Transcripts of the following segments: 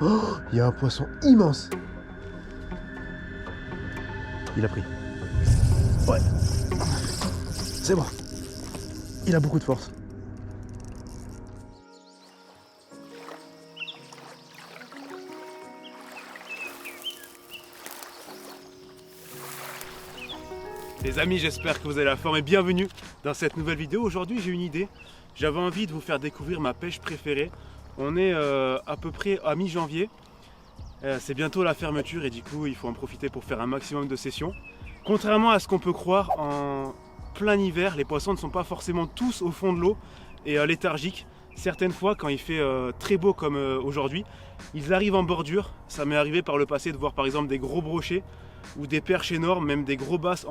Oh, il y a un poisson immense. Il a pris. Ouais. C'est bon. Il a beaucoup de force. Les amis, j'espère que vous avez la forme et bienvenue dans cette nouvelle vidéo. Aujourd'hui, j'ai une idée. J'avais envie de vous faire découvrir ma pêche préférée. On est à peu près à mi-janvier. C'est bientôt la fermeture et du coup, il faut en profiter pour faire un maximum de sessions. Contrairement à ce qu'on peut croire, en plein hiver, les poissons ne sont pas forcément tous au fond de l'eau et léthargiques. Certaines fois, quand il fait très beau comme aujourd'hui, ils arrivent en bordure. Ça m'est arrivé par le passé de voir par exemple des gros brochets ou des perches énormes, même des gros basses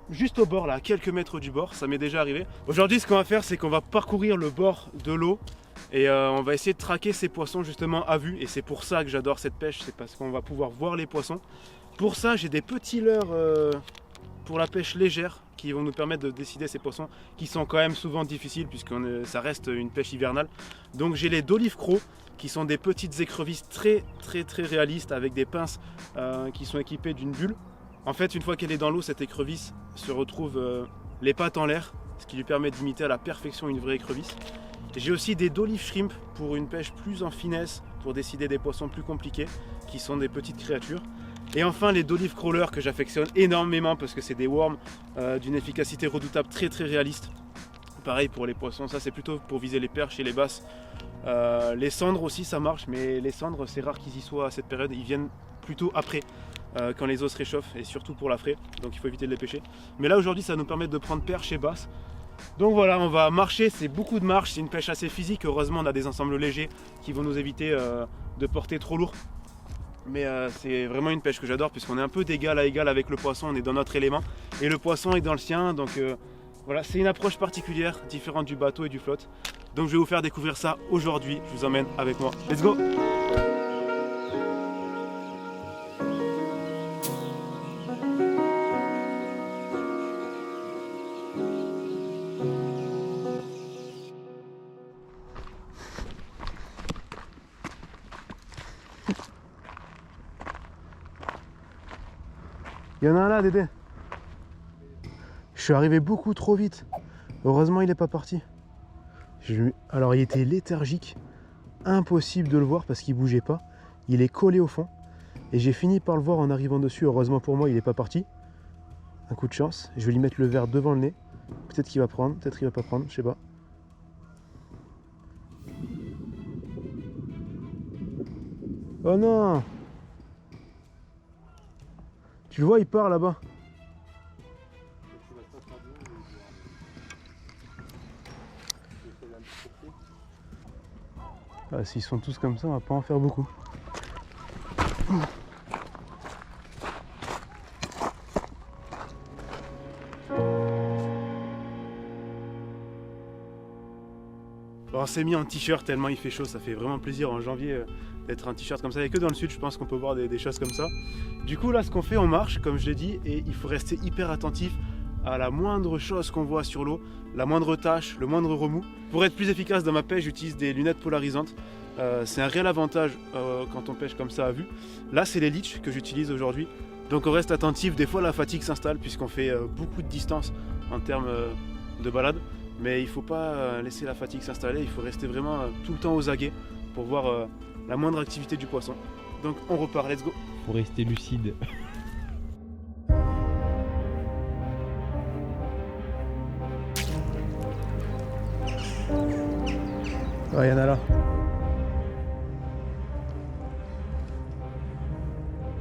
juste au bord, là, à quelques mètres du bord. Ça m'est déjà arrivé. Aujourd'hui, ce qu'on va faire, c'est qu'on va parcourir le bord de l'eau et on va essayer de traquer ces poissons justement à vue. Et c'est pour ça que j'adore cette pêche, c'est parce qu'on va pouvoir voir les poissons. Pour ça, j'ai des petits leurres pour la pêche légère qui vont nous permettre de décider ces poissons qui sont quand même souvent difficiles puisque ça reste une pêche hivernale. Donc j'ai les Dolive Craw qui sont des petites écrevisses très réalistes avec des pinces qui sont équipées d'une bulle. En fait, une fois qu'elle est dans l'eau, cette écrevisse se retrouve les pattes en l'air, ce qui lui permet d'imiter à la perfection une vraie écrevisse. J'ai aussi des Dolive Shrimp pour une pêche plus en finesse, pour décider des poissons plus compliqués, qui sont des petites créatures. Et enfin les Dolive Crawlers que j'affectionne énormément parce que c'est des worms d'une efficacité redoutable, très réaliste. Pareil pour les poissons, ça c'est plutôt pour viser les perches et les basses. Les cendres aussi ça marche, mais les cendres c'est rare qu'ils y soient à cette période, ils viennent plutôt après. Quand les eaux se réchauffent et surtout pour la fraie, donc il faut éviter de les pêcher. Mais là aujourd'hui ça nous permet de prendre perche et basse. Donc voilà, on va marcher, c'est beaucoup de marche, c'est une pêche assez physique. Heureusement on a des ensembles légers qui vont nous éviter de porter trop lourd. Mais c'est vraiment une pêche que j'adore puisqu'on est un peu d'égal à égal avec le poisson, on est dans notre élément et le poisson est dans le sien. Donc voilà, c'est une approche particulière, différente du bateau et du flotte. Donc je vais vous faire découvrir ça aujourd'hui, je vous emmène avec moi. Let's go! Il y en a un là, Dédé. Je suis arrivé beaucoup trop vite. Heureusement, il n'est pas parti. Alors, il était léthargique. Impossible de le voir parce qu'il bougeait pas. Il est collé au fond. Et j'ai fini par le voir en arrivant dessus. Heureusement pour moi, il n'est pas parti. Un coup de chance. Je vais lui mettre le verre devant le nez. Peut-être qu'il va prendre, peut-être qu'il va pas prendre, je sais pas. Oh non! Tu le vois, il part là-bas. Ah, s'ils sont tous comme ça, on va pas en faire beaucoup. On s'est mis en t-shirt tellement il fait chaud, ça fait vraiment plaisir en janvier d'être en t-shirt comme ça. Et que dans le sud, je pense qu'on peut voir des choses comme ça. Du coup, là, ce qu'on fait, on marche, comme je l'ai dit, et il faut rester hyper attentif à la moindre chose qu'on voit sur l'eau, la moindre tache, le moindre remous. Pour être plus efficace dans ma pêche, j'utilise des lunettes polarisantes. C'est un réel avantage quand on pêche comme ça à vue. Là, c'est les leech que j'utilise aujourd'hui. Donc on reste attentif, des fois la fatigue s'installe puisqu'on fait beaucoup de distance en termes de balade. Mais il ne faut pas laisser la fatigue s'installer, il faut rester vraiment tout le temps aux aguets pour voir la moindre activité du poisson. Donc on repart, let's go! Pour rester lucide. Ouais, il y en a là.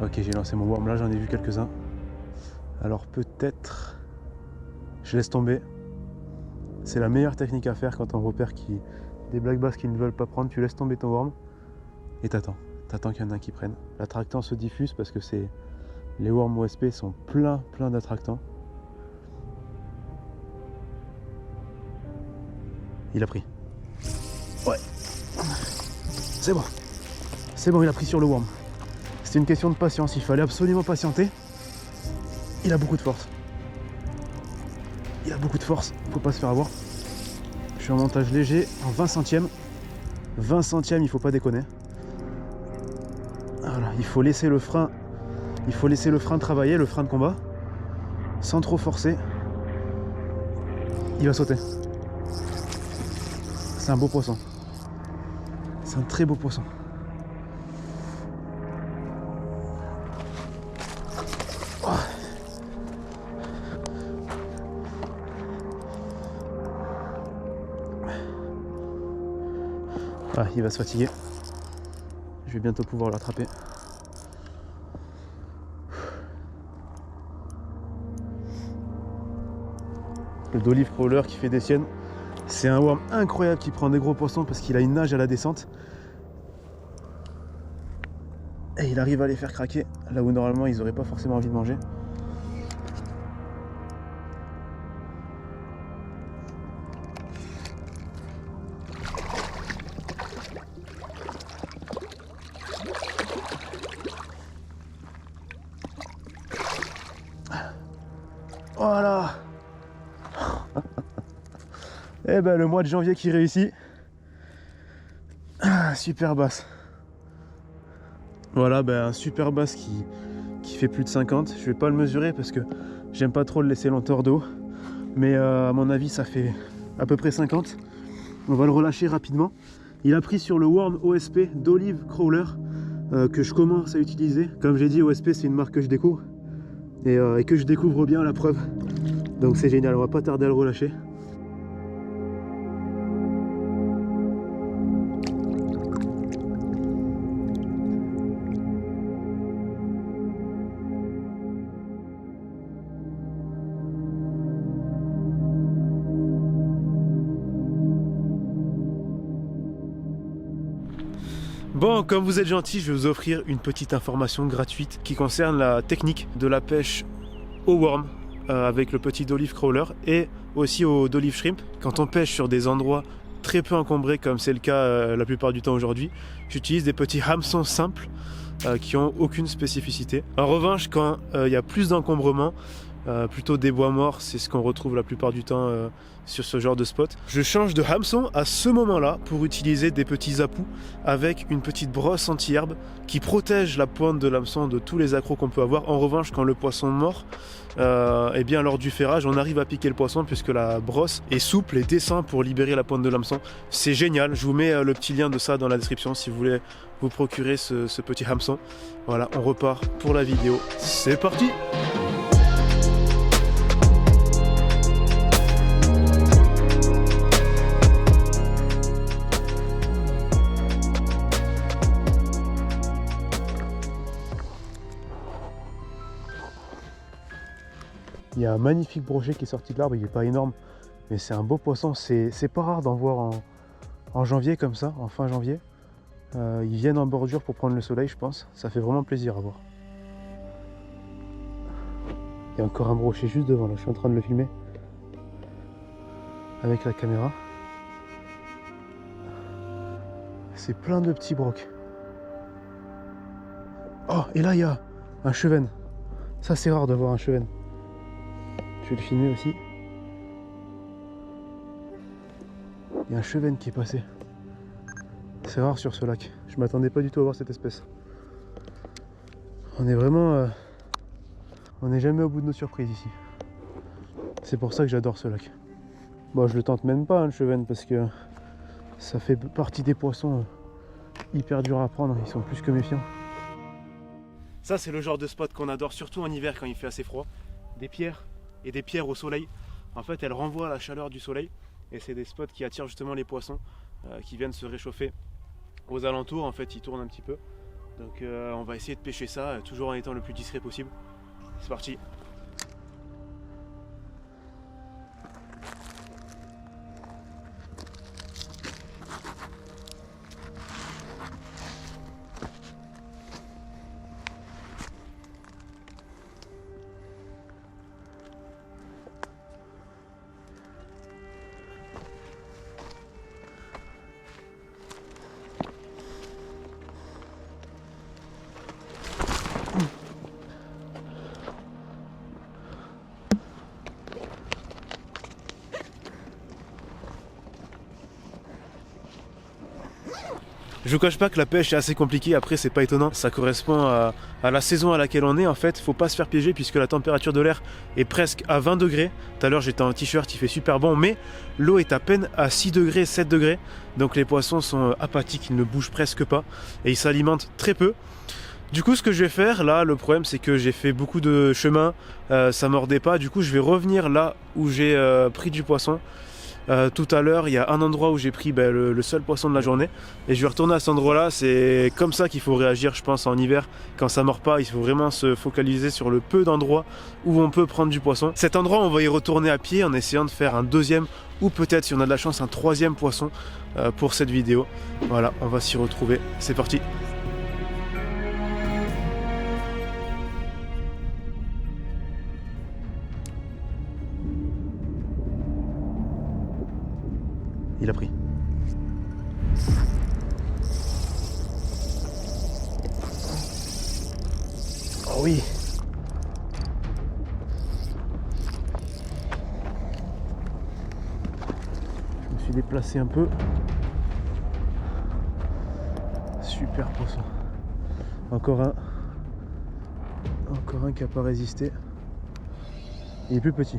Ok, j'ai lancé mon worm, là j'en ai vu quelques-uns. Alors peut-être... Je laisse tomber. C'est la meilleure technique à faire quand on repère des black bass qui ne veulent pas prendre. Tu laisses tomber ton worm et t'attends. T'attends qu'il y en a un qui prenne. L'attractant se diffuse parce que les worms OSP sont plein d'attractants. Il a pris. Ouais. C'est bon. C'est bon, il a pris sur le worm. C'était une question de patience. Il fallait absolument patienter. Il a beaucoup de force. Il a beaucoup de force. Faut pas se faire avoir. Je suis en montage léger en 20 centièmes. 20 centièmes, il faut pas déconner. Voilà, il faut laisser le frein travailler, le frein de combat, sans trop forcer. Il va sauter. C'est un beau poisson. C'est un très beau poisson. Oh. Ah, il va se fatiguer. Je vais bientôt pouvoir l'attraper. Le Dolive Crawler qui fait des siennes. C'est un worm incroyable qui prend des gros poissons parce qu'il a une nage à la descente. Et il arrive à les faire craquer là où normalement ils n'auraient pas forcément envie de manger. Voilà. Et ben le mois de janvier qui réussit. Super basse. Voilà, ben un super basse qui fait plus de 50. Je vais pas le mesurer parce que j'aime pas trop le laisser longtemps d'eau. Mais à mon avis ça fait à peu près 50. On va le relâcher rapidement. Il a pris sur le worm OSP Dolive Crawler que je commence à utiliser. Comme j'ai dit, OSP c'est une marque que je découvre. Et que je découvre bien, la preuve. Donc c'est génial, on va pas tarder à le relâcher. Bon, comme vous êtes gentil, je vais vous offrir une petite information gratuite qui concerne la technique de la pêche au worm avec le petit Dolive Crawler et aussi au Dolive Shrimp. Quand on pêche sur des endroits très peu encombrés comme c'est le cas la plupart du temps aujourd'hui, j'utilise des petits hameçons simples qui n'ont aucune spécificité. En revanche, quand il y a plus d'encombrement, plutôt des bois morts, c'est ce qu'on retrouve la plupart du temps sur ce genre de spot. Je change de hameçon à ce moment-là pour utiliser des petits apous avec une petite brosse anti-herbe qui protège la pointe de l'hameçon de tous les accros qu'on peut avoir. En revanche, quand le poisson mord, eh bien lors du ferrage, on arrive à piquer le poisson puisque la brosse est souple et descend pour libérer la pointe de l'hameçon. C'est génial, je vous mets le petit lien de ça dans la description si vous voulez vous procurer ce petit hameçon. Voilà, on repart pour la vidéo. C'est parti! Il y a un magnifique brochet qui est sorti de l'arbre, il n'est pas énorme, mais c'est un beau poisson. C'est pas rare d'en voir en janvier comme ça, en fin janvier. Ils viennent en bordure pour prendre le soleil, je pense. Ça fait vraiment plaisir à voir. Il y a encore un brochet juste devant, là. Je suis en train de le filmer avec la caméra. C'est plein de petits brocs. Oh, et là il y a un chevenne. Ça c'est rare de voir un chevenne. Je vais le filmer aussi. Il y a un chevenne qui est passé. C'est rare sur ce lac. Je m'attendais pas du tout à voir cette espèce. On est vraiment... on n'est jamais au bout de nos surprises ici. C'est pour ça que j'adore ce lac. Bon, je le tente même pas, hein, le chevenne, parce que ça fait partie des poissons hyper durs à prendre. Ils sont plus que méfiants. Ça, c'est le genre de spot qu'on adore, surtout en hiver quand il fait assez froid. Des pierres. Et des pierres au soleil, en fait elles renvoient la chaleur du soleil et c'est des spots qui attirent justement les poissons qui viennent se réchauffer aux alentours. En fait ils tournent un petit peu, donc on va essayer de pêcher ça toujours en étant le plus discret possible. C'est parti. Je vous cache pas que la pêche est assez compliquée, après c'est pas étonnant, ça correspond à la saison à laquelle on est en fait, faut pas se faire piéger puisque la température de l'air est presque à 20 degrés. Tout à l'heure j'étais en t-shirt, il fait super bon, mais l'eau est à peine à 6 degrés, 7 degrés, donc les poissons sont apathiques, ils ne bougent presque pas et ils s'alimentent très peu. Du coup ce que je vais faire là, le problème c'est que j'ai fait beaucoup de chemin, ça mordait pas, du coup je vais revenir là où j'ai pris du poisson. Tout à l'heure il y a un endroit où j'ai pris le seul poisson de la journée et je vais retourner à cet endroit là. C'est comme ça qu'il faut réagir je pense en hiver, quand ça mord pas il faut vraiment se focaliser sur le peu d'endroits où on peut prendre du poisson. Cet endroit on va y retourner à pied en essayant de faire un deuxième ou peut-être si on a de la chance un troisième poisson pour cette vidéo. Voilà, on va s'y retrouver, c'est parti. Il a pris. Oh oui. Je me suis déplacé un peu. Super poisson. Encore un. Encore un qui n'a pas résisté. Il est plus petit.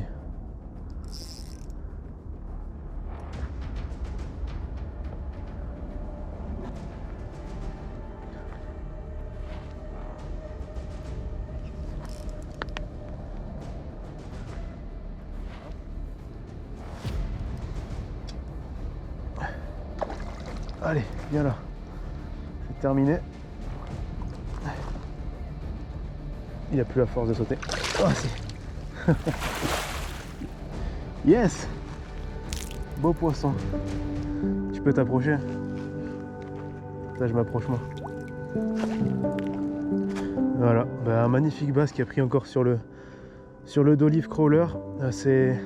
Allez, viens là. C'est terminé. Il a plus la force de sauter. Oh, si. Yes. Beau poisson. Tu peux t'approcher. Là, je m'approche moi. Voilà, un magnifique bass qui a pris encore sur le d'olive crawler. C'est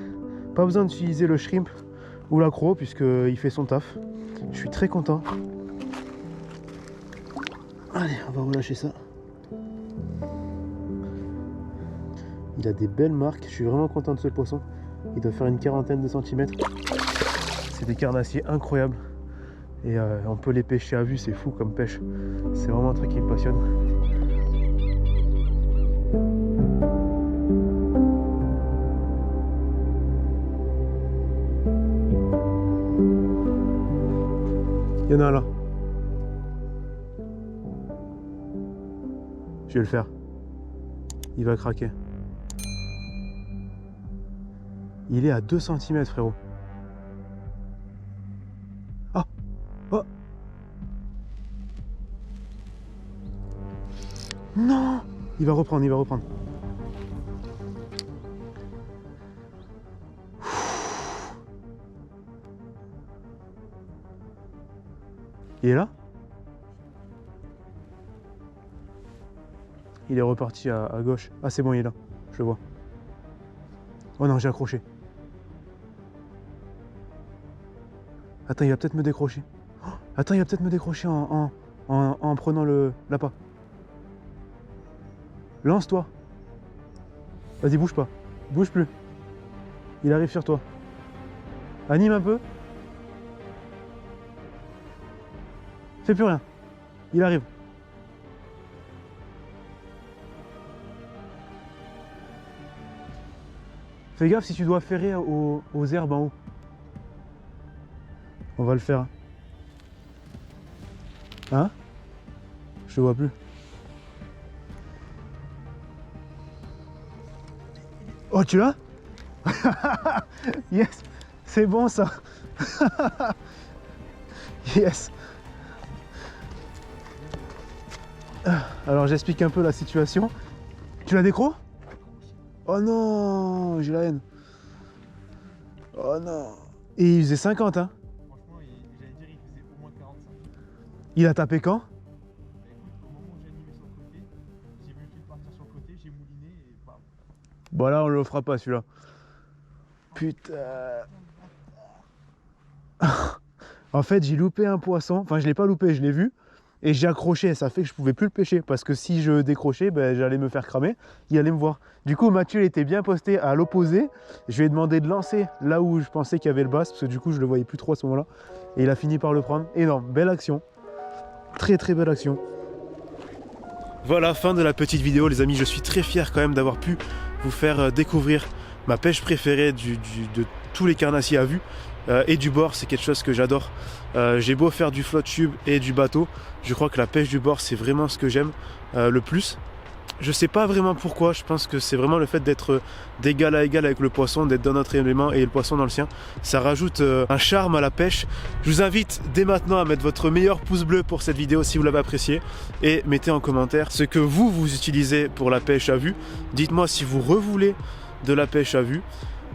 pas besoin d'utiliser le shrimp ou l'accro puisqu'il fait son taf. Je suis très content. Allez, on va relâcher ça. Il a des belles marques. Je suis vraiment content de ce poisson. Il doit faire une quarantaine de centimètres. C'est des carnassiers incroyables. Et on peut les pêcher à vue, c'est fou comme pêche. C'est vraiment un truc qui me passionne. Il y en a un là. Je vais le faire. Il va craquer. Il est à 2 cm frérot. Ah. Oh. Non. Il va reprendre, il va reprendre. Il est là? Il est reparti à gauche. Ah c'est bon, il est là. Je le vois. Oh non, j'ai accroché. Attends, il va peut-être me décrocher. Oh, attends, il va peut-être me décrocher en prenant l'appât. Lance-toi. Vas-y, bouge pas. Bouge plus. Il arrive sur toi. Anime un peu. Fais plus rien. Il arrive. Fais gaffe si tu dois ferrer aux herbes en haut. On va le faire. Hein? Je te vois plus. Oh, tu l'as? Yes! C'est bon ça! Yes! Alors j'explique un peu la situation. Tu l'as décro? Oh non, j'ai la haine. Oh non. Et il faisait 50 hein? Franchement, j'allais dire il faisait au moins 45. Il a tapé quand? Bah, écoute, au moment où j'ai animé sur le côté, j'ai vu le fil partir sur le côté, j'ai mouliné et bam. Bon là on le fera pas celui-là. Putain. En fait j'ai loupé un poisson. Enfin je l'ai pas loupé, je l'ai vu. Et j'ai accroché, ça fait que je pouvais plus le pêcher parce que si je décrochais, j'allais me faire cramer, il allait me voir. Du coup Mathieu il était bien posté à l'opposé, je lui ai demandé de lancer là où je pensais qu'il y avait le bass parce que du coup je le voyais plus trop à ce moment-là. Et il a fini par le prendre, énorme, belle action. Très très belle action. Voilà, fin de la petite vidéo les amis, je suis très fier quand même d'avoir pu vous faire découvrir ma pêche préférée de tous les carnassiers à vue et du bord, c'est quelque chose que j'adore. J'ai beau faire du flotte tube et du bateau, je crois que la pêche du bord c'est vraiment ce que j'aime le plus. Je sais pas vraiment pourquoi, je pense que c'est vraiment le fait d'être d'égal à égal avec le poisson, d'être dans notre élément et le poisson dans le sien. Ça rajoute un charme à la pêche. Je vous invite dès maintenant à mettre votre meilleur pouce bleu pour cette vidéo si vous l'avez appréciée. Et mettez en commentaire ce que vous utilisez pour la pêche à vue. Dites-moi si vous revoulez de la pêche à vue.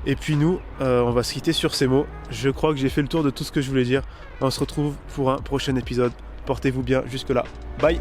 Et puis nous, on va se quitter sur ces mots. Je crois que j'ai fait le tour de tout ce que je voulais dire. On se retrouve pour un prochain épisode. Portez-vous bien jusque là. Bye!